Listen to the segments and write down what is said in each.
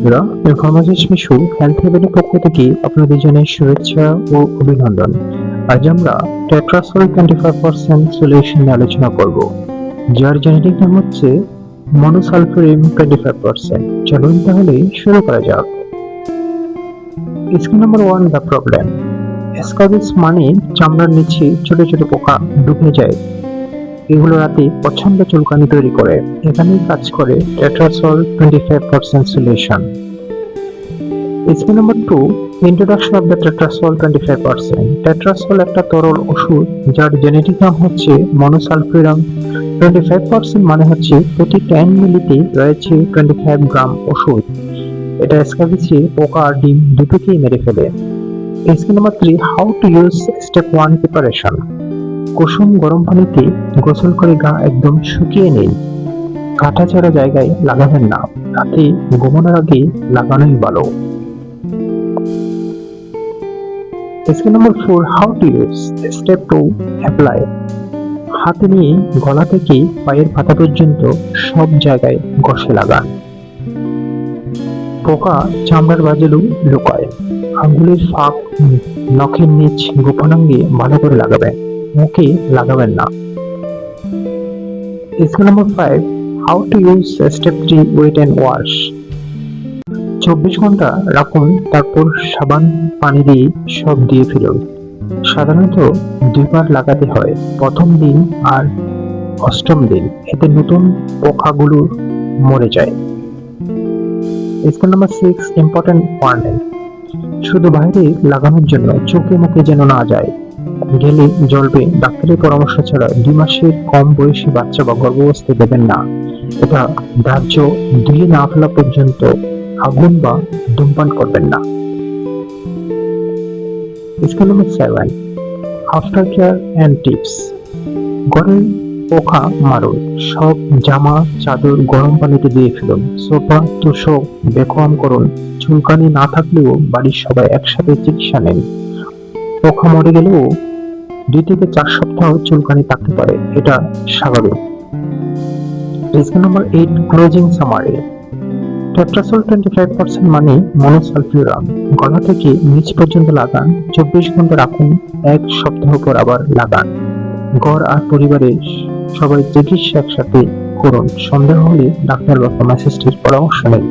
বন্ধুরা, information Mishu health হেভেনের পক্ষ থেকে আপনাদের জানাই শুভেচ্ছা ও অভিনন্দন। আজ আমরা টেট্রাসল 25% সলিউশন নিয়ে আলোচনা করব, যার জেনেটিক নাম হচ্ছে মনোসালফিউরিন 25%। চলুন তাহলে শুরু করা যাক। Skin number 1, the problem. Scabies মানে চামড়ার নিচে ছোট ছোট পোকা ঢুকে যায়। এগুলো রাতে প্রচন্ড চুলকানি তৈরি করে। এখানেই কাজ করে Tetrasol 25% solution. Scheme number 2, introduction of the Tetrasol 25%। Tetrasol একটা তরল ওষুধ যার জেনেটিক নাম হচ্ছে মনোসালফিউরিন 25%, মানে হচ্ছে প্রতি 10 মিলিতে রয়েছে 25 গ্রাম ওষুধ। এটা স্ক্যাবিসের পোকা আর ডিম দুটোকেই মেরে ফেলে। Scheme number 3, how to use step 1 preparation. কুসুম গরম পানিতে গোসল করে গা একদম শুকিয়ে নিন। কাটাছেঁড়া জায়গায় লাগাবেন না, রাতে ঘুমানোর আগে লাগানোই ভালো। Scheme number 4, how to use step 2 apply. হাতে নিয়ে গলা থেকে পায়ের পাতা পর্যন্ত সব জায়গায় ঘষে লাগান। পোকা চামড়ার বাজেলেও লুকায়। আঙ্গুলের ফাঁক, নখের নিচ, গোপনাঙ্গে ভালো করে লাগাবেন, মুখে লাগাবেন না। Scheme number 5, how to use step 3 wait and wash. 24 ঘন্টা রাখুন, তারপর সাবান পানি দিয়ে সব দিয়ে ফেলুন। সাধারণত 2 বার লাগাতে হয়, প্রথম দিন আর 8ম দিন। এতে নতুন পোকাগুলো মরে যায়। Scheme number 6, important warning. শুধু বাইরে লাগানোর জন্য, চোখে মুখে যেন না যায়। গেলে জ্বলবে। ডাক্তারের পরামর্শ ছাড়া 2 মাসের কম বয়সী বাচ্চা বা গর্ভাবস্থায় দেবেন না। এটা ধার্য ধুয়ে না ফেলা পর্যন্ত আগুন বা ধূমপান করবেন না। Scheme number 7, after care and tips. ঘরের পোকা মারুন। সব জামা চাদর গরম পানিতে দিয়ে ফেলুন। সোফা তোষক ভ্যাকুয়াম করুন। চুলকানি না থাকলেও বাড়ির সবাই একসাথে চিকিৎসা নেন। পোকা মরে গেলেও 2 থেকে 4 সপ্তাহ চুলকানি থাকতে পারে, এটা স্বাভাবিক। Scheme number 8, closing summary. Tetrasol 25% মানে মনোসালফিউরিন। গলা থেকে নিচ পর্যন্ত লাগান, 24 ঘন্টা রাখুন, 1 সপ্তাহ পর আবার লাগান। ঘর আর পরিবারের সবাই চিকিৎসা একসাথে করুন। সন্দেহ হলে ডাক্তার বা ফার্মাসিস্টের পরামর্শ নিন।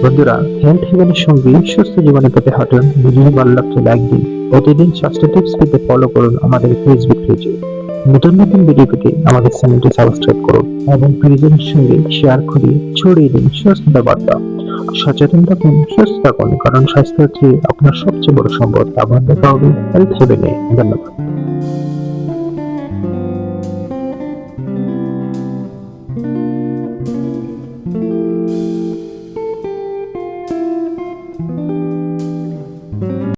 বন্ধুরা, হেলথ হেভেনের সঙ্গে সুস্থ জীবনে পেতে হাঁটুন। ভিডিও ভালো লাগলে লাইক দিন। প্রতিদিন স্বাস্থ্য টিপস পেতে ফলো করুন আমাদের ফেসবুক পেজে। নতুন নতুন ভিডিও পেতে আমাদের চ্যানেলটি সাবস্ক্রাইব করুন এবং প্রিয়জনের সঙ্গে শেয়ার করে ছড়িয়ে দিন সুস্থতা বার্তা। সচেতন থাকুন, সুস্থ থাকুন, কারণ স্বাস্থ্য হচ্ছে আপনার সবচেয়ে বড় সম্পদ। আবার দেখা হবে হেলথ হেভেনে। ধন্যবাদ।